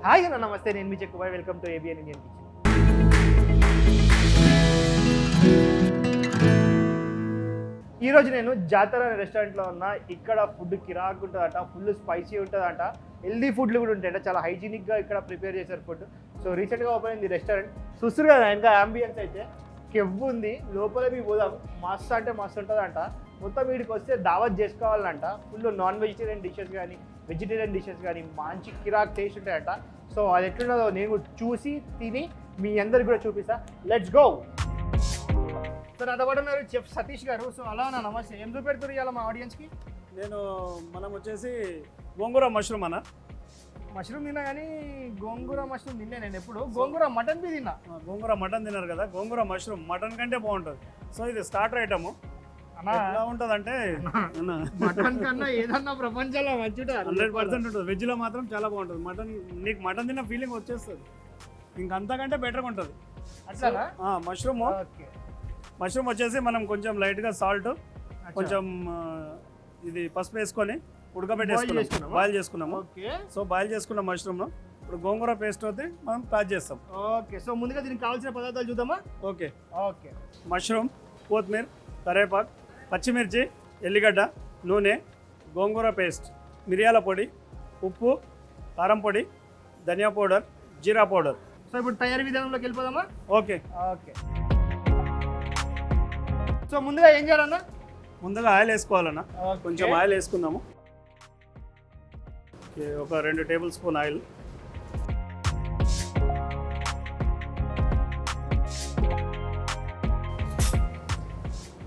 Hi hello నమస్తే, నేను మీ చెక్కుబాయ్. Welcome to ABN Indian kitchen. ఈరోజు నేను జాతర రెస్టారెంట్లో ఉన్నా. ఇక్కడ ఫుడ్ కిరాక్ ఉంటుందట, ఫుల్ స్పైసీ ఉంటుందట, హెల్దీ ఫుడ్లు కూడా ఉంటాయట. చాలా హైజీనిక్గా ఇక్కడ ప్రిపేర్ చేశారు ఫుడ్. సో రీసెంట్గా ఓపెన్ అయింది రెస్టారెంట్. చూస్తారు కదా ఇంకా అంబియన్స్ అయితే కెవ్వు ఉంది. లోపల మీ పోదాం, మస్తు అంటే మస్తు ఉంటుందంట. మొత్తం వీడికి వస్తే దావత్ చేసుకోవాలంట. ఫుల్ నాన్ వెజిటేరియన్ డిషెస్ కానీ వెజిటేరియన్ డిషెస్ కానీ మంచి కిరాక్ టేస్ట్ ఉంటాయట. సో అది ఎట్లున్నదో నేను చూసి తిని మీ అందరికి కూడా చూపిస్తా. Let's go. సో నాతో పాటు ఉన్నారు చెఫ్ సతీష్ గారు. సో అలా నా నమస్తే. ఏం చూపెడుతున్నారు ఇవాళ మా ఆడియన్స్కి? మనం వచ్చేసి గోంగూర మష్రూమ్ అన్న. మష్రూమ్ తిన్నా కానీ గోంగూర మష్రూమ్ తిన్నా నేను ఎప్పుడు. గోంగూర మటన్ బి తిన్నా. గోంగూర మటన్ తిన్నారు కదా, గోంగూర మష్రూమ్ మటన్ కంటే బాగుంటుంది. సో ఇది స్టార్టర్ ఐటమ్. ఎలా ఉంటుంది అంటే మటన్ కన్నా ఏదన్నా ప్రపంచంలో మంచిగా 100% ఉంటుంది. వెజ్లో మాత్రం చాలా బాగుంటుంది. మటన్ నీకు మటన్ తిన్న ఫీలింగ్ వచ్చేస్తుంది. ఇంకంతకంటే బెటర్గా ఉంటుంది. అట్లా మష్రూమ్ వచ్చేసి మనం కొంచెం లైట్గా సాల్ట్, కొంచెం ఇది పసుపు వేసుకొని ఉడకబెట్టేసుకున్నాం, బాయిల్ చేసుకున్నాము. సో బాయిల్ చేసుకున్న మష్రూమ్ ఇప్పుడు గోంగూర పేస్ట్ అయితే మనం ప్యాక్ చేస్తాం. ఓకే. సో ముందుగా దీనికి కావాల్సిన పదార్థాలు చూద్దామా? ఓకే. ఓకే. మష్రూమ్, కొత్తిమీర, కరివేపాకు, పచ్చిమిర్చి, ఎల్లిగడ్డ, నూనె, గోంగూర పేస్ట్, మిరియాల పొడి, ఉప్పు, కారం పొడి, ధనియా పౌడర్, జీరా పౌడర్. సో ఇప్పుడు తయారీ విధానంలోకి వెళ్ళిపోదామా? ఓకే. ఓకే. సో ముందుగా ఏం చేయాలన్నా? ముందుగా ఆయిల్ వేసుకోవాలన్నా. కొంచెం ఆయిల్ వేసుకుందాము. ఒక 2 టేబుల్ స్పూన్ ఆయిల్.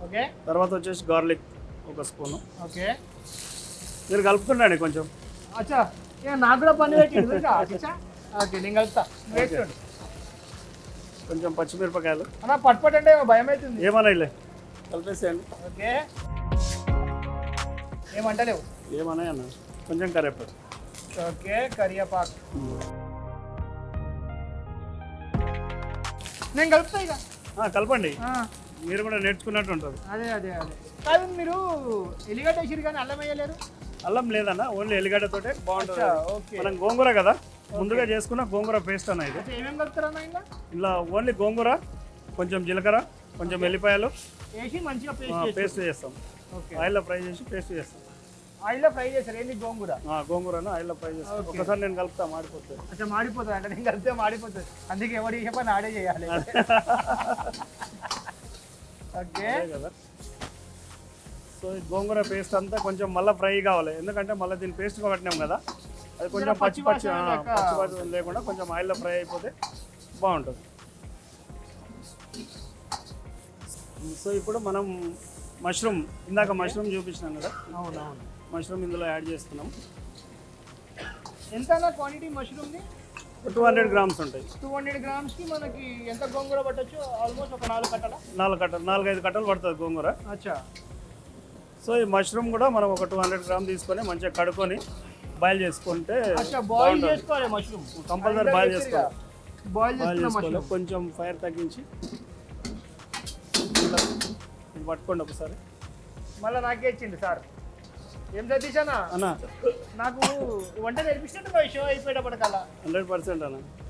ఓకే. తర్వాత వచ్చేసి గార్లిక్ 1 స్పూను. ఓకే. మీరు కలుపుతుండండి కొంచెం. అచ్చా, నాకు కూడా పని పెట్టింది. ఓకే, నేను కలుపుతా. వేసుకోండి. కొంచెం పచ్చిమిరపకాయలు. అన్నా పట్టు అంటే భయం అవుతుంది. ఏమన్నా ఇల్లే కలిపేసేయండి. ఓకే. ఏమంటలేవు? ఏమన్నా అన్న కొంచెం కరివేపాకు. ఓకే, కరివేపాకు నేను కలుపుతా ఇక. కలపండి, మీరు కూడా నేర్చుకున్నట్టు ఉంటుంది. అదే అదే అదే కాదు, మీరు ఎల్లిగడ్డ వేసిరు కానీ అల్లం వేయలేరు? అల్లం లేదన్న, ఓన్లీ ఎల్లిగడ్డతోటే బాగుంటుంది. ఓకే. మనం గోంగూర కదా ముందుగా చేసుకున్న గోంగూర పేస్ట్ అన్న. ఇది ఏమేమి కలుపుతారన్నా ఇలా? ఇలా ఓన్లీ గోంగూర, కొంచెం జీలకర్ర, కొంచెం ఎల్లిపాయలు వేసి మంచిగా పేస్ట్ చేస్తాం. ఓకే. ఆయిల్లో ఫ్రై చేసి పేస్ట్ చేస్తాం. ఆయిల్లో ఫ్రై చేస్తారు ఏంటి? గోంగూర. గోంగూరను ఆయిల్లో ఫ్రై చేస్తాం. ఒకసారి నేను కలుపుతా, మాడిపోతుంది. అచ్చా, మాడిపోతుంది అంటే నేను కలిపితే మాడిపోతుంది. అందుకే ఎవరు ఏ పని ఆడే చేయాలి. ఓకే కదా. సో ఈ గోంగూర పేస్ట్ అంతా కొంచెం మళ్ళీ ఫ్రై కావాలి, ఎందుకంటే మళ్ళీ దీన్ని పేస్ట్ కొట్టినాం కదా, అది కొంచెం పచ్చి లేకుండా కొంచెం ఆయిల్లో ఫ్రై అయిపోతే బాగుంటుంది. సో ఇప్పుడు మనం మష్రూమ్, ఇందాక మష్రూమ్ చూపించినాం కదా, అవునవును, మష్రూమ్ ఇందులో యాడ్ చేస్తున్నాం. ఎంత క్వాంటిటీ మష్రూమ్ది? 200 గ్రామ్స్ ఉంటాయి. 200 గ్రామ్స్కి మనకి ఎంత గోంగూర పట్టచ్చు? ఆల్మోస్ట్ ఒక 4 కట్టల? 4-5 కట్టలు పడుతుంది గోంగూర. అచ్చా. సో ఈ మష్రూమ్ కూడా మనం ఒక 200 గ్రామ్ తీసుకొని మంచిగా కడుక్కొని బాయిల్ చేసుకుంటే బాయిల్ చేసుకోవాలి. మష్రూమ్ కంపల్సరీ బాయిల్ చేసుకోవాలి. బాయిల్ చేసుకోవాలి. కొంచెం ఫైర్ తగ్గించి పట్టుకోండి ఒకసారి. మళ్ళీ నాకే ఇచ్చింది సార్. ఏం చదివానా అన్న, నాకు వంట నేర్పిస్తుంటే షో అయిపోయేటప్పటికల్లా. 100%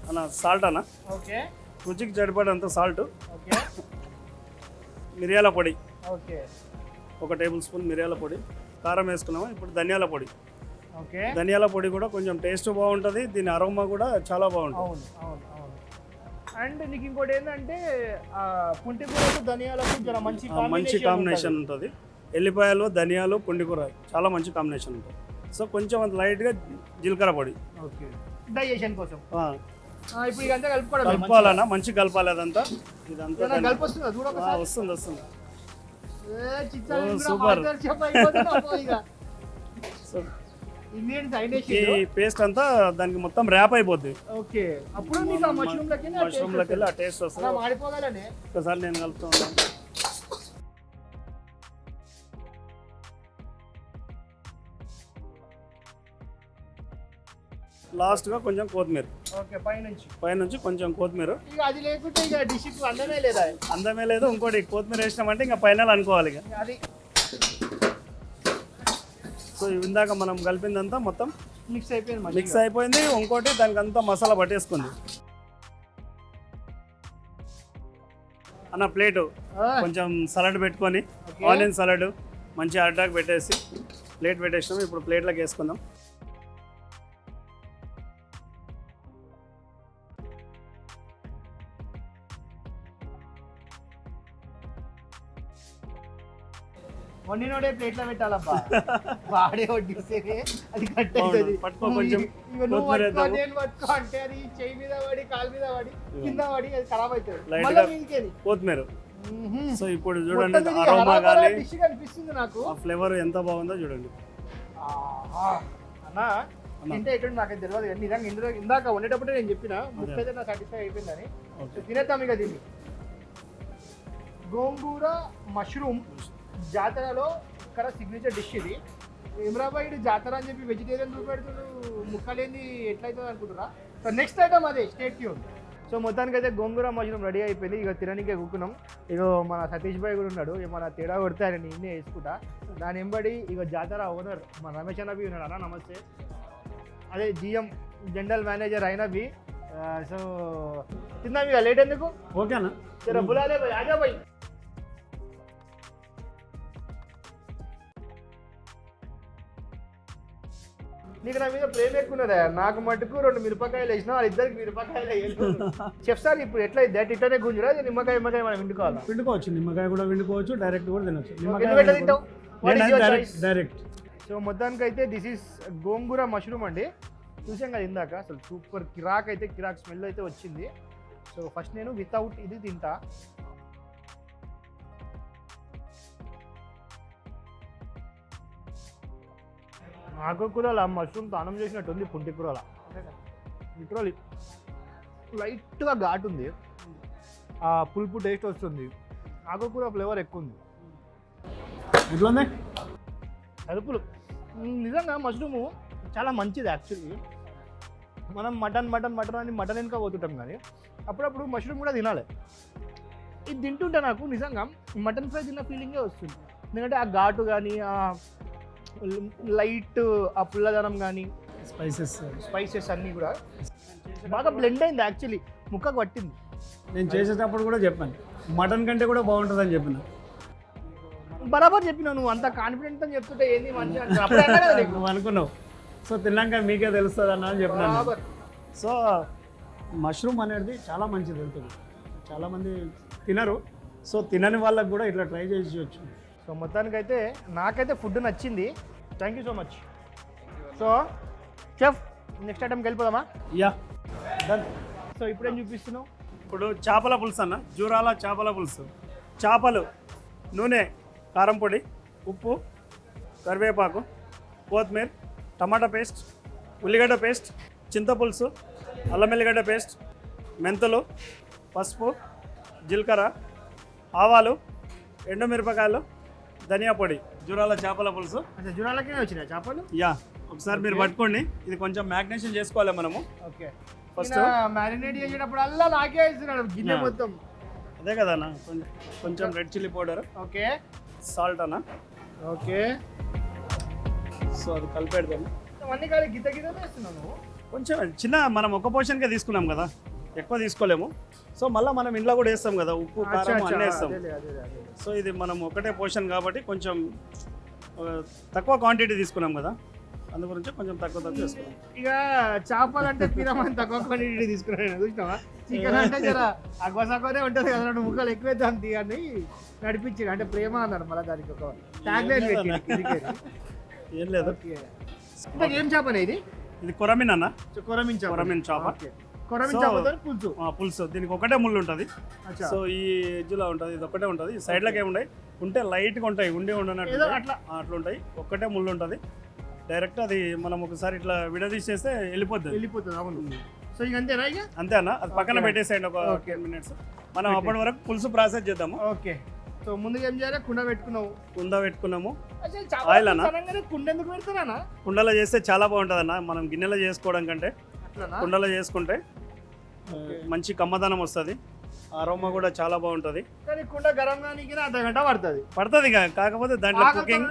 అన్న సాల్ట్ అన్న. ఓకే. రుచికి సరిపడంత సాల్ట్. ఓకే. మిరియాల పొడి. ఓకే. 1 టేబుల్ స్పూన్ మిరియాల పొడి. కారం వేసుకున్నాము. ఇప్పుడు ధనియాల పొడి. ఓకే. ధనియాల పొడి కూడా కొంచెం టేస్ట్ బాగుంటుంది, దీని అరోమా కూడా చాలా బాగుంటుంది. అవును అవును అవును. అండ్ నీకు ఇంకోటి ఏంటంటే పుంటికూరకు ధనియాలకు చాలా మంచి కాంబినేషన్ ఉంటుంది. ఎల్లిపాయలు, ధనియాలు, పుంటికూర చాలా మంచి కాంబినేషన్ ఉంటుంది. సో కొంచెం అంత లైట్గా జీలకర్ర పొడి. ఓకే. డైజెషన్ కోసం. ఇప్పుడు ఇదంతా కలుపుకోవాలన్నా, మంచిగా కలపాలి. అదంతా ఇదంతా వస్తుంది. సూపర్. ఈ పేస్ట్ అంతా దానికి మొత్తం ర్యాప్ అయిపోద్ది. ఓకే. అప్పుడు మీకు ఆ మష్రూమ్లోకి వెళ్ళి ఆ టేస్ట్ వస్తుంది. మాడిపోగానే ఒకసారి నేను కలుపుతూ ఉంటాను. లాస్ట్గా కొంచెం కొత్తిమీర. ఓకే. పైనుంచి కొంచెం కొత్తిమీర. ఇక అది లేకుంటే ఇక డిష్కి అందమే లేదా? అందమే లేదు. ఇంకోటి కొత్తిమీర వేసినామంటే ఇంకా ఫైనల్ అనుకోవాలి ఇక అది. సో ఇందాక మనం కలిపిందంతా మొత్తం మిక్స్ అయిపోయింది మిక్స్ అయిపోయింది. ఇంకోటి దానికి అంతా మసాలా పట్టేసుకుంది అన్న. ప్లేటు కొంచెం సలాడ్ పెట్టుకొని ఆనియన్ సలాడ్ మంచి అడ్డాకు పెట్టేసి ప్లేట్ పెట్టేసినాం. ఇప్పుడు ప్లేట్లోకి వేసుకుందాం. వండినోడే ప్లేట్లో పెట్టాలబ్బా, వాడే వడ్డిస్తేనే అది కట్ అవుతుంది. పట్టుకో కొంచెం నువ్వు పట్టుకో నేను పట్టుకో అంటే అది చెయ్యి మీద పడి కాలు మీద పడి కింద పడి అది ఖరాబ్ అవుతుంది. కొత్తిమీర. సో ఇప్పుడు చూడండి అరోమా కానీ డిష్ కనిపిస్తుంది నాకు. ఆ ఫ్లేవర్ ఎంత బాగుందో చూడండి అన్న. తింటే ఎటువంటి నాకు తెలియదు కానీ నిజంగా ఇందాక వండేటప్పుడే నేను చెప్పిన ముక్క అయితే నాకు సాటిస్ఫై అయిపోయిందని. తినేద్దాం ఇక దీన్ని. గోంగూర మష్రూమ్ జాతరలో ఇక్కడ సిగ్నేచర్ డిష్ ఇది. ఇమ్రాబాయిడ్ జాతర అని చెప్పి వెజిటేరియన్ చూపెడుతుడు, ముక్కలేంది ఎట్లయితుంది అనుకుంటున్నా. సో నెక్స్ట్ ఐటమ్ అదే, స్టేట్ ట్యూన్. సో మొత్తానికి అయితే గోంగూర మష్రూమ్ రెడీ అయిపోయింది. ఇక తిననీకే కూకున్నాం. ఇక మన సతీష్ భాయ్ కూడా ఉన్నాడు, మన తేడా కొడితే ఆయన నేనే వేసుకుంటా. దాని ఎంబడి ఇక జాతర ఓనర్ మన రమేష్ అన్నబి ఉన్నాడు. అన్న నమస్తే. అదే జిఎం జనరల్ మేనేజర్ అయినవి. సో తిందాం ఇక, లేట్ ఎందుకు. ఓకేనా జర బులాలే భాయ్, ఆజా భాయ్. నీకు నా మీద ప్రేమ ఎక్కువ ఉన్నదా? నాకు మటుకు 2 మిరపకాయలు వేసినా, వాళ్ళిద్దరికి మిరపకాయలు వేయలేదు. చెప్తాను ఇప్పుడు ఎట్లా ఇట్లనే గుంజురా, నిమ్మకాయ మనం వండుకోవాలి. పిండుకోవచ్చు, నిమ్మకాయ కూడా వండుకోవచ్చు, డైరెక్ట్ కూడా తినొచ్చు. డైరెక్ట్. సో మొత్తానికి అయితే దిస్ ఈస్ గోంగూర మష్రూమ్ అండి. చూసాం కదా ఇందాక, అసలు సూపర్ కిరాక్ స్మెల్ అయితే వచ్చింది. సో ఫస్ట్ నేను వితౌట్ ఇది తింటా. ఆకుకూరల మష్రూమ్ తానం చేసినట్టుంది, పుంటికూరల లిటరలీ లైట్గా ఘాటు ఉంది, ఆ పులుపు టేస్ట్ వస్తుంది, ఆకుకూర ఫ్లేవర్ ఎక్కువ ఉంది. ఎట్లుంది అరుపులు. నిజంగా మష్రూము చాలా మంచిది యాక్చువల్లీ. మనం మటన్ అని మటన్ వెనుక పోతుంటాం, కానీ అప్పుడప్పుడు మష్రూమ్ కూడా తినాలి. ఇది తింటుంటే నాకు నిజంగా మటన్ ఫ్రై తిన్న ఫీలింగే వస్తుంది. ఎందుకంటే ఆ ఘాటు కానీ, ఆ లైట్ ఆ పుల్లదనం కానీ, స్పైసెస్ అన్నీ కూడా బాగా బ్లెండ్ అయింది. యాక్చువల్లీ ముక్కకు పట్టింది. నేను చేసేటప్పుడు కూడా చెప్పాను మటన్ కంటే కూడా బాగుంటుందని చెప్పిన. బరాబర్ చెప్పినా, నువ్వు అంత కాన్ఫిడెంట్ అని చెప్తుంటే ఏంది మంచిగా నువ్వు అనుకున్నావు. సో తిన్నాక మీకే తెలుస్తుంది అన్న అని చెప్పినాను. సో మష్రూమ్ అనేది చాలా మంచిది వెళ్తుంది, చాలామంది తినరు. సో తినని వాళ్ళకి కూడా ఇట్లా ట్రై చేసి. సో మొత్తానికైతే నాకైతే ఫుడ్ నచ్చింది. Thank you so much. So chef, next ఐటమ్కి వెళ్ళిపోదామా? Yeah done. సో ఇప్పుడేం చూపిస్తున్నావు? ఇప్పుడు చేపల పులుసు అన్న, జూరాల చేపల పులుసు. చేపలు, నూనె, కారం పొడి, ఉప్పు, కరివేపాకు, కొత్తిమీర, టమాటా పేస్ట్, ఉల్లిగడ్డ పేస్ట్, చింతపులుసు, అల్లం ఎల్లిగడ్డ పేస్ట్, మెంతులు, పసుపు, జీలకర్ర, ఆవాలు, ఎండుమిరపకాయలు, ధనియా పొడి. జూరాల చేపల పులుసు. అంటే జూరాలకే వచ్చినాయి చేపలు? యా, ఒకసారి మీరు పట్టుకోండి. ఇది కొంచెం మ్యాగ్నేషన్ చేసుకోవాలి మనము. ఓకే. ఫస్ట్ మ్యారినేట్ చేసేటప్పుడు అల్లా నాకే వేస్తున్నాడు గిన్నె మొత్తం. అదే కదా అన్న, కొంచెం red chilli powder, okay, salt అన్న, ఓకే. సో అది కలిపెడతాను. అన్ని కాదు గిద్ద వేస్తున్నాను. కొంచెం చిన్న, మనం ఒక పోర్షన్గా తీసుకున్నాం కదా, ఎక్కువ తీసుకోలేము. సో మళ్ళీ మనం ఇంట్లో కూడా వేస్తాం కదా, ఉప్పు కారం అన్నీ వేస్తాం. సో ఇది మనం ఒకటే పోర్షన్ కాబట్టి కొంచెం తక్కువ క్వాంటిటీ తీసుకున్నాం కదా, అందు గురించి కొంచెం తక్కువ వేసుకున్నాం. ఇక చేపలు అంటే తినమని తక్కువ క్వాంటిటీ తీసుకున్నాను, చూసినావా? చికెన్ అంటే జర అగ్వసగ్వనే ఉంటుంది కదా, 2 ముక్కలు ఎక్కువ అంది అని నడిపించాడు. అంటే ప్రేమ అన్నాడు, మళ్ళీ దానికి ఒక ట్యాగ్ లైన్ పెట్టి. ఏం లేదు. ఏం చేప ఇది? ఇది కొరమిన్ అన్న, కొరమిన్ చేప. పులుసు. దీనికి ఒకటే ముళ్ళు ఉంటుంది. సో ఈ ఎడ్జ్లో ఉంటుంది, ఇది ఒకటే ఉంటుంది. ఈ సైడ్లోకి ఏముంటాయి ఉంటే లైట్గా ఉంటాయి, ఉండనట్టు అట్లా ఉంటాయి. ఒక్కటే ముళ్ళు ఉంటుంది. డైరెక్ట్ అది మనం ఒకసారి ఇట్లా విడదీసేస్తే వెళ్ళిపోతుంది. అవును. సో ఇక అంతేనా? ఇక అంతే అన్న, అది పక్కన పెట్టేసేయండి ఒక 10 మినిట్స్. మనం అప్పటి వరకు పులుసు ప్రాసెస్ చేద్దాము. ఓకే. సో ముందుగా ఏం చేయాలి? కుండ పెట్టుకున్నాము. ఆయిల్ అన్న, కుండ ఎందుకు పెడతారా? కుండలో చేస్తే చాలా బాగుంటుంది అన్న. మనం గిన్నెలో చేసుకోవడం కంటే కుండలో చేసుకుంటే మంచి కమ్మదనం వస్తుంది, అరోమా కూడా చాలా బాగుంటుంది. కానీ కుండ గరం కానీ అర్ధగంట పడుతుంది. కాకపోతే దాంట్లో కుకింగ్,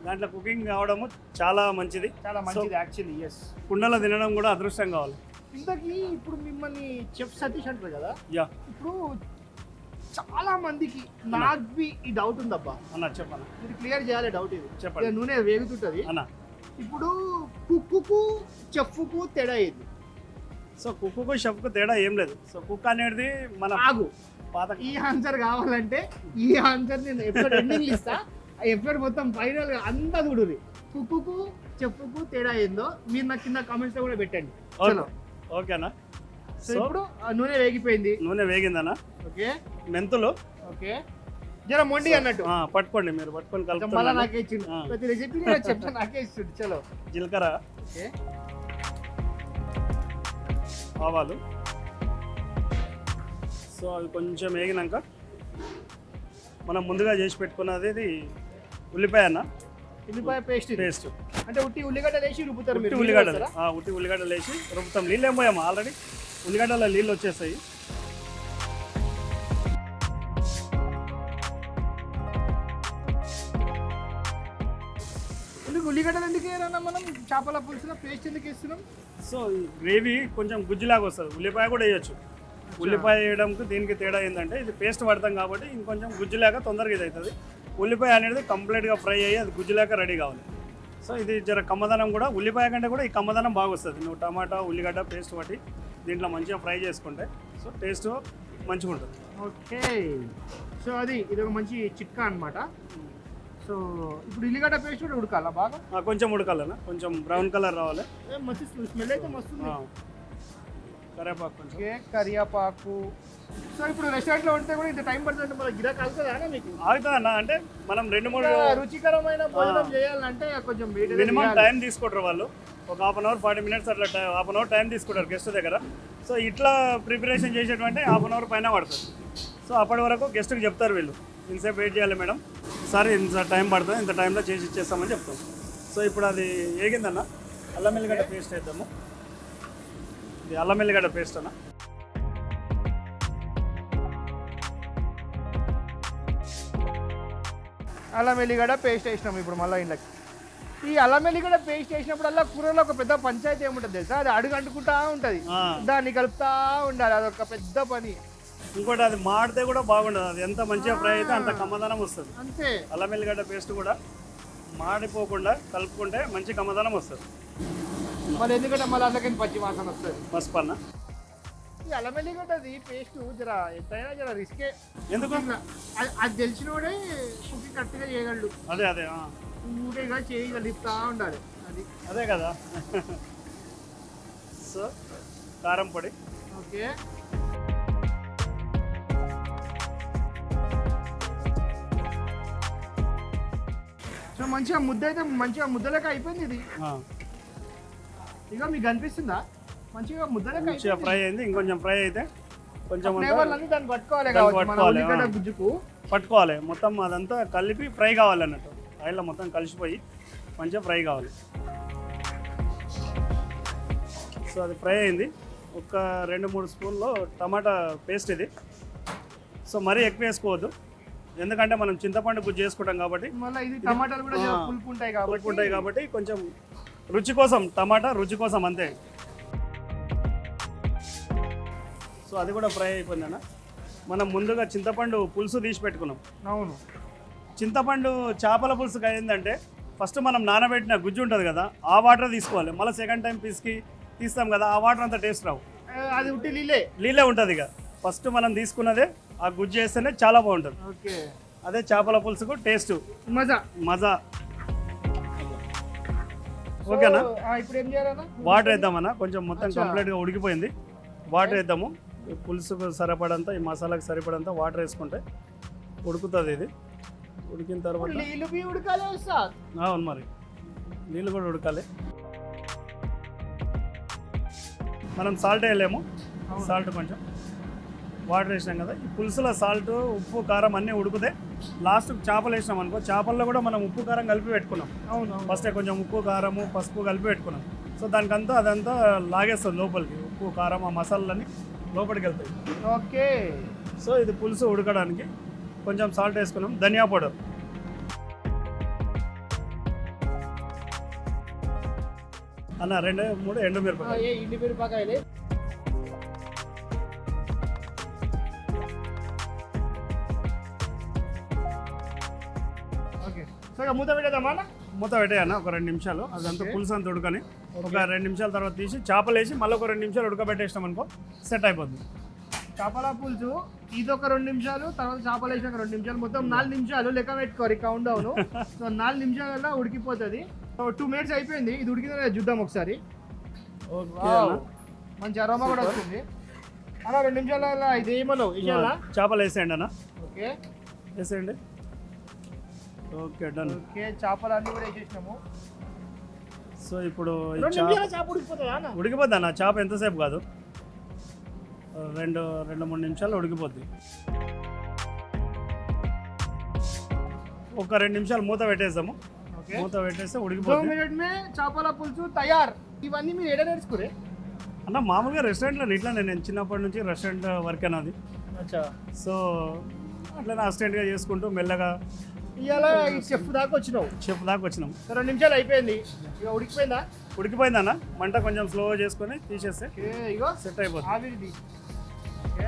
దాంట్లో కుకింగ్ కావడము చాలా మంచిది. చాలా మంచిది యాక్చువల్లీ. ఎస్, కుండలో తినడం కూడా అదృష్టం కావాలి. ఇంతకీ ఇప్పుడు మిమ్మల్ని చెఫ్ సతీష్ అంటారు కదా, యా ఇప్పుడు చాలా మందికి నాకు బి ఈ డౌట్ ఉందబ్బా అన్న, చెప్పన్న. మీరు క్లియర్ చేయాలి డౌట్ ఇది. చెప్పండి. ఇక నూనె వేగుతుంటది అన్న, ఇప్పుడు కుక్కుకు చెఫ్కు తేడా ఏది? సో కుక్కు షెఫ్కు తేడా ఏం లేదు. సో కుక్ అనేది మన ఆగు, పాత ఈ ఆన్సర్ కావాలంటే ఈ ఆన్సర్ నేను ఎపిసోడ్ ఎండింగ్ ఇస్తా. ఆ ఎపిసోడ్ మొత్తం ఫైనల్ గా అంతా చూడుర్రి. కుక్కుకు చెఫ్కు తేడా ఏందో మీరు నాకు కింద కామెంట్స్ లో కూడా పెట్టండి. చలో ఓకేనా. సో ఇప్పుడు ఆ నూనె వేగిపోయింది. నూనె వేగిందన్న. ఓకే, మెంతులు ఓకే, జర మొండి అన్నట్టు పట్టుకోండి, మీరు పట్టుకొని మళ్ళీ కలుపుతున్నారు. నాకే ఇచ్చిండు. ప్రతి రెసిపీ చెప్తా నాకే ఇస్తుంది. చలో, జీలకర్ర, ఓకే, ఆవాలు. సో అవి కొంచెం వేగినాక మనం ముందుగా చేసి పెట్టుకున్నది ఇది ఉల్లిపాయ అన్న. ఉల్లిపాయ పేస్ట్ పేస్ట్ అంటే ఉట్టి ఉల్లిగడ్డలు వేసి రుబ్బుతారు మీరు? ఉల్లిగడ్డలు ఉట్టి ఉల్లిగడ్డలు వేసి రుబ్బుతాం. నీళ్ళు ఏం పోయాము, ఆల్రెడీ ఉల్లిగడ్డలో నీళ్ళు వచ్చేస్తాయి. ఉల్లిగడ్డలు ఎందుకు వేయాలన్నా మనం? చేపల పులుసులో పేస్ట్ ఎందుకు వేస్తున్నాం? సో గ్రేవీ కొంచెం గుజ్జులాగా వస్తుంది. ఉల్లిపాయ కూడా వేయచ్చు. ఉల్లిపాయ వేయడానికి దీనికి తేడా ఏంటంటే ఇది పేస్ట్ పడతాం కాబట్టి ఇంకొంచెం గుజ్జులాగా తొందరగా ఇది అవుతుంది. ఉల్లిపాయ అనేది కంప్లీట్గా ఫ్రై అయ్యి అది గుజ్జులాగా రెడీ కావాలి. సో ఇది జర కమ్మదనం కూడా, ఉల్లిపాయ కంటే కూడా ఈ కమ్మదనం బాగా వస్తుంది. నువ్వు టమాటా ఉల్లిగడ్డ పేస్ట్ పట్టి దీంట్లో మంచిగా ఫ్రై చేసుకుంటే సో టేస్ట్ మంచిగా ఉంటుంది. ఓకే, సో ఇది ఒక మంచి చిట్కా అన్నమాట. సో ఇప్పుడు ఉల్లిగడ్డ పేస్ట్ కూడా ఉడకాలా బాగా? కొంచెం ఉడకాలన్నా, కొంచెం బ్రౌన్ కలర్ రావాలి. మంచి స్మెల్ అయితే మస్తుంది. కరివేపాకు కొంచెం. ఓకే, కరివేపాకు. సో ఇప్పుడు రెస్టారెంట్లో ఉంటే కూడా ఇంత టైం పడుతుందంటే మన గిరాక్ అవుతుందా మీకు? ఆగుతుందన్న, అంటే మనం 2-3 రుచికరమైన భోజనం చేయాలంటే కొంచెం మినిమం టైం తీసుకుంటారు వాళ్ళు. ఒక 1/2 అవర్ 40 మినిట్స్ అట్లా 1/2 అవర్ టైం తీసుకుంటారు గెస్ట్ దగ్గర. సో ఇట్లా ప్రిపరేషన్ చేసేటువంటి 1/2 అవర్ పైన పడుతుంది. సో అప్పటి వరకు గెస్ట్కి చెప్తారు వీళ్ళు, ఇంతసేపు వెయిట్ చేయాలి మేడం, సార్ ఇంత టైం పడుతుంది, ఇంత టైంలో చేసి ఇచ్చేస్తామని చెప్తాం. సో ఇప్పుడు అది ఏగిందన్న, అల్లం ఎల్లిగడ్డ పేస్ట్ వేద్దాము. ఇది అల్లం ఎల్లిగడ్డ పేస్ట్ అన్న. అల్లం ఎల్లిగడ్డ పేస్ట్ వేసినాం. ఇప్పుడు మళ్ళీ ఇంట్లోకి ఈ అల్లం ఎల్లిగడ్డ పేస్ట్ వేసినప్పుడల్లా కూరలో ఒక పెద్ద పంచాయతీ ఏముంటుంది తెలుసా? అది అడుగు అంటుకుంటా ఉంటుంది, దాన్ని కలుపుతా ఉండాలి. అదొక పెద్ద పని. ఇంకోటి అది మాడితే కూడా బాగుండదు. అది ఎంత మంచిగా ఫ్రై అయితే అంత కమ్మదనం వస్తుంది. అంతే, అల్లం ఎల్లిగడ్డ పేస్ట్ కూడా మాడిపోకుండా కలుపుకుంటే మంచి కమ్మదనం వస్తుంది. మళ్ళీ ఎందుకంటే మళ్ళీ అందుకని పచ్చి వాసన వస్తుంది. పసుపు అన్న. ఈ అల్లం ఎల్లిగడ్డది పేస్ట్ జర ఎంతైనా జర రిస్కే. ఎందుకు? అది తెలిసినోడే కుకింగ్ కరెక్ట్గా చేయగలడు. అదే ఊరేగా చేయగలుగుతా ఉండాలి. అదే కదా. సో కారం పొడి. ఓకే, సో మంచిగా ముద్ద అయితే మంచిగా ముద్దలక అయిపోయింది. ఇది ఇక మీకు కనిపిస్తుందా? మంచిగా ముద్దలక మంచిగా ఫ్రై అయింది. ఇంకొంచెం ఫ్రై అయితే కొంచెం దాన్ని పట్టుకోవాలి, గుజ్జుకు పట్టుకోవాలి. మొత్తం అదంతా కలిపి ఫ్రై కావాలి అన్నట్టు. ఆయిల్లో మొత్తం కలిసిపోయి మంచిగా ఫ్రై కావాలి. సో అది ఫ్రై అయింది. ఒక 2-3 స్పూన్లు టమాటా పేస్ట్ ఇది. సో మరీ ఎక్కువ వేసుకోవద్దు, ఎందుకంటే మనం చింతపండు గుజ్జు చేసుకుంటాం కాబట్టి. మళ్ళీ ఇది టమాటాలు కూడా పులుపు ఉంటాయి కాబట్టి కొంచెం రుచి కోసం, టమాటా రుచి కోసం అంతే. సో అది కూడా ఫ్రై అయిపోయిందన్న. మనం ముందుగా చింతపండు పులుసు తీసి పెట్టుకున్నాం. అవును, చింతపండు చేపల పులుసుకి అయిందంటే ఫస్ట్ మనం నానబెట్టిన గుజ్జు ఉంటుంది కదా, ఆ వాటర్ తీసుకోవాలి. మళ్ళీ సెకండ్ టైం పిసికి తీస్తాం కదా, ఆ వాటర్ అంతా టేస్ట్ రావు. అది ఉట్టి నీళ్ళే ఉంటుంది. ఇక ఫస్ట్ మనం తీసుకున్నదే ఆ గుజ్జు వేస్తేనే చాలా బాగుంటుంది. ఓకే, అదే చేపల పులుసుకు టేస్ట్ మజా. ఓకేనా? ఇప్పుడు ఏం చేయాలన్నా? వాటర్ వేద్దామన్నా. కొంచెం మొత్తం కంప్లీట్గా ఉడికిపోయింది. వాటర్ వేద్దాము. పులుసుకు సరిపడంతా, ఈ మసాలాకి సరిపడంతా వాటర్ వేసుకుంటే ఉడుకుతుంది. ఇది ఉడికిన తర్వాత అవును, మరి నీళ్ళు కూడా ఉడకాలి. మనం సాల్ట్ వేయలేము. సాల్ట్ కొంచెం వాటర్ వేసినాం కదా, ఈ పులుసులో సాల్ట్ ఉప్పు కారం అన్నీ ఉడికితే లాస్ట్కి చేపలు వేసినాం అనుకో, చేపల్లో కూడా మనం ఉప్పు కారం కలిపి పెట్టుకున్నాం. ఫస్టే కొంచెం ఉప్పు కారము పసుపు కలిపి పెట్టుకున్నాం. సో దానికంతా అదంతా లాగేస్తుంది లోపలికి. ఉప్పు కారం ఆ మసాలాలన్నీ లోపలికి వెళ్తాయి. ఓకే, సో ఇది పులుసు ఉడకడానికి కొంచెం సాల్ట్ వేసుకున్నాం. ధనియా పౌడర్ అన్న 2 3 ఎండు మిరపకాయలు. ఏ ఇండి మిరపకాయలే. ఓకే, సో ఇక మూత పెట్టేద్దామా అన్న? మూత పెట్టేయన్న ఒక 2 నిమిషాలు, అదంతా పులుసు అంతా ఉడకని. ఒక 2 నిమిషాల తర్వాత తీసి చేపలు వేసి మళ్ళీ ఒక 2 నిమిషాలు ఉడకబెట్టేసినాం అనుకో సెట్ అయిపోద్ది. చేపల పులుసు ఇది ఒక 2 నిమిషాలు, తర్వాత చేపలు వేసిన 2 నిమిషాలు, మొత్తం 4 నిమిషాలు లెక్క పెట్టుకోరు కౌంట్ డౌన్. సో 4 నిమిషాలలో ఉడికిపోతుంది. 2 మినిట్స్ అయిపోయింది, ఇది ఉడికిందో లేదో చూద్దాం ఒకసారి. వావ్, మంచి అరోమా కూడా వస్తుంది అన్న. 2 నిమిషాల ఇది ఏమన్నావు ఇయ్యాలా? చేపలు వేసేయండి అన్న. ఓకే వేసేయండి. Okay done. ఓకే, చేపలు అన్నీ కూడా వేసేసినాము. సో ఇప్పుడు 2 నిమిషాల చేప ఉడికిపోతుందా అన్న? ఉడికిపోద్ది అన్న, చేప ఎంతసేపు కాదు, 2-3 నిమిషాలు ఉడికిపోద్ది. ఒక 2 నిమిషాలు మూత పెట్టేస్తాము. ఓకే, మూత పెట్టేస్తే 2 ఉడికిపోద్ది. మినిట్ మే చేపల పులుసు తయారు. ఇవన్నీ మీరు ఎడ నేర్చుకురే? అన్న మామూలుగా రెస్టారెంట్లో ఇట్లా నేను చిన్నప్పటి నుంచి రెస్టారెంట్ వర్క్ అనేది. అచ్చా, సో అట్లనే అసిస్టెంట్గా చేసుకుంటూ మెల్లగా ఇవాళ ఈ చెఫ్ దాకా వచ్చినావు. చెఫ్ దాకా వచ్చినాం. 2 నిమిషాలు అయిపోయింది, ఇక ఉడికిపోయిందా? ఉడికిపోయింది అన్న, మంట కొంచెం స్లోగా చేసుకొని తీసేస్తే ఓకే, ఇగో సెట్ అయిపోతుంది. ఆవిరిది. ఓకే,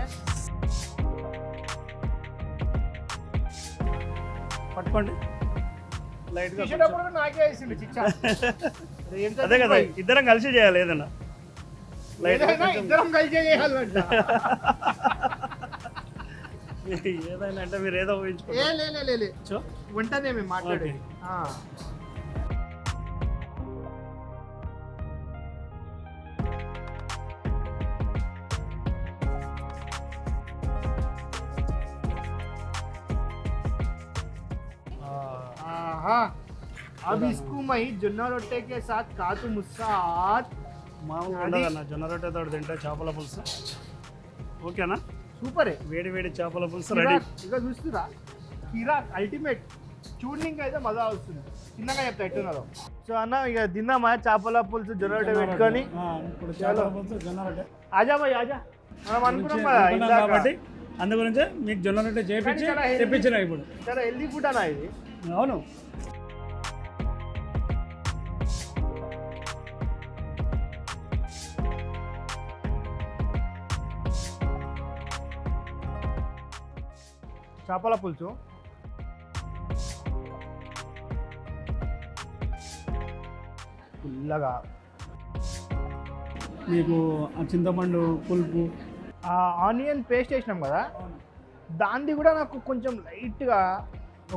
పట్టుకోండి లైట్గా. తీసేటప్పుడు కూడా నాకే వేసిండు చిచ్చా. అదే కదా, ఇద్దరం కలిసి చేయాలి ఏదన్నా. ఏదైనా ఇద్దరం కలిసి చేయాలంట. ఏదైనా అంటే మీరు ఏదో ఊహించుకోండి. లే వెంటనే మేము మాట్లాడేది. अब इसको मैं జొన్న రొట్టె के साथ కాతు ముస్సాత్. మామూలుగా ఉండదన్న, జొన్న రొట్టెతో తింటే చేపల పులుసు. ఓకేనా, సూపర్. వేడి వేడి చేపల పులుసు రెడీ. ఇక చూస్తురా కిరాక్ అల్టిమేట్. చూడడానికి అయితే మజా వస్తుంది. చిన్నగా చెప్తా ఎట్టున్నారో. సో అన్న ఇక తిన్నామా చేపల పులుసు జొన్న రొట్టె పెట్టుకొని. ఇప్పుడు చేపల పులుసు జొన్న రొట్టె. ఆజా భయ్ ఆజా. మనం అనుకున్నాం కదా ఇందాక. కాబట్టి అందు గురించి మీకు జొన్న రొట్టె చేపించి తెప్పించిన ఇప్పుడు. చాలా హెల్దీ ఫుడ్ అన్న ఇది. అవును. చేపల పులుసు పుల్లగా, మీకు ఆ చింతపండు పులుపు, ఆ ఆనియన్ పేస్ట్ వేసినాం కదా, దాన్ని కూడా నాకు కొంచెం లైట్గా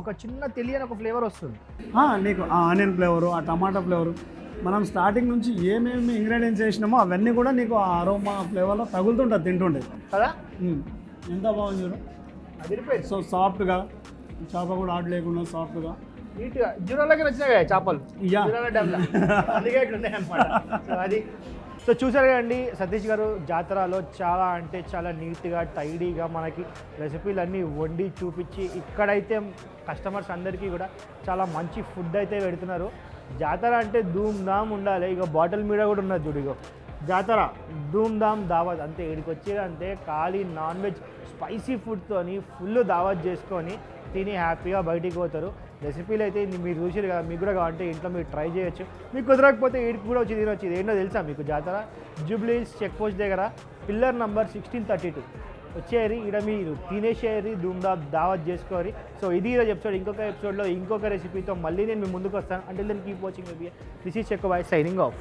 ఒక చిన్న తెలియని ఒక ఫ్లేవర్ వస్తుంది. నీకు ఆ ఆనియన్ ఫ్లేవరు, ఆ టమాటా ఫ్లేవరు, మనం స్టార్టింగ్ నుంచి ఏమేమి ఇంగ్రీడియంట్స్ వేసినామో అవన్నీ కూడా నీకు ఆ అరోమా ఫ్లేవర్లో తగులుతుంటుంది తింటుండే కదా. ఎంత బాగుంది చూడు, అదిరిపోయింది. సో సాఫ్ట్గా, చేప కూడా ఆడ లేకుండా సాఫ్ట్గా నీట్గా జీరోలకి వచ్చినాయి కదా చేపలు. జీరోల డ్యామ్లో అందుకే ఇట్లా ఉన్నాయి అనమాట. సో అది. సో చూసారు కదండి సతీష్ గారు జాతరలో చాలా అంటే చాలా నీట్గా టైడీగా మనకి రెసిపీలన్నీ వండి చూపించి ఇక్కడైతే కస్టమర్స్ అందరికీ కూడా చాలా మంచి ఫుడ్ అయితే పెడుతున్నారు. జాతర అంటే ధూమ్ ధామ్ ఉండాలి. ఇక బాటిల్ మీద కూడా ఉన్నది చూడు, ఇగో జాతర ధూమ్ ధామ్ దావత్ అంతే. ఇక్కడికి వచ్చేదంటే ఖాళీ నాన్ వెజ్ స్పైసీ ఫుడ్తోని ఫుల్ దావత్ చేసుకొని తిని హ్యాపీగా బయటికి పోతారు. రెసిపీలు అయితే మీరు చూసారు కదా, మీకు కూడా కావాలంటే ఇంట్లో మీరు ట్రై చేయొచ్చు. మీకు కుదరకపోతే వీడికి కూడా వచ్చి తినొచ్చు. ఇది ఏంటో తెలుసా మీకు? జాతర జూబ్లీ హిల్స్ చెక్ పోస్ట్ దగ్గర పిల్లర్ నంబర్ 1632 వచ్చేరి. ఇక్కడ మీరు తినేసేరి ధూమ్ ధామ్ దావత్ చేసుకోరి. సో ఇది ఈరోజు ఎపిసోడ్. ఇంకొక ఎపిసోడ్లో ఇంకొక రెసిపీతో మళ్ళీ నేను మీ ముందుకు వస్తాను. అంటే then keep watching. This is చెక్ బై సైనింగ్ ఆఫ్.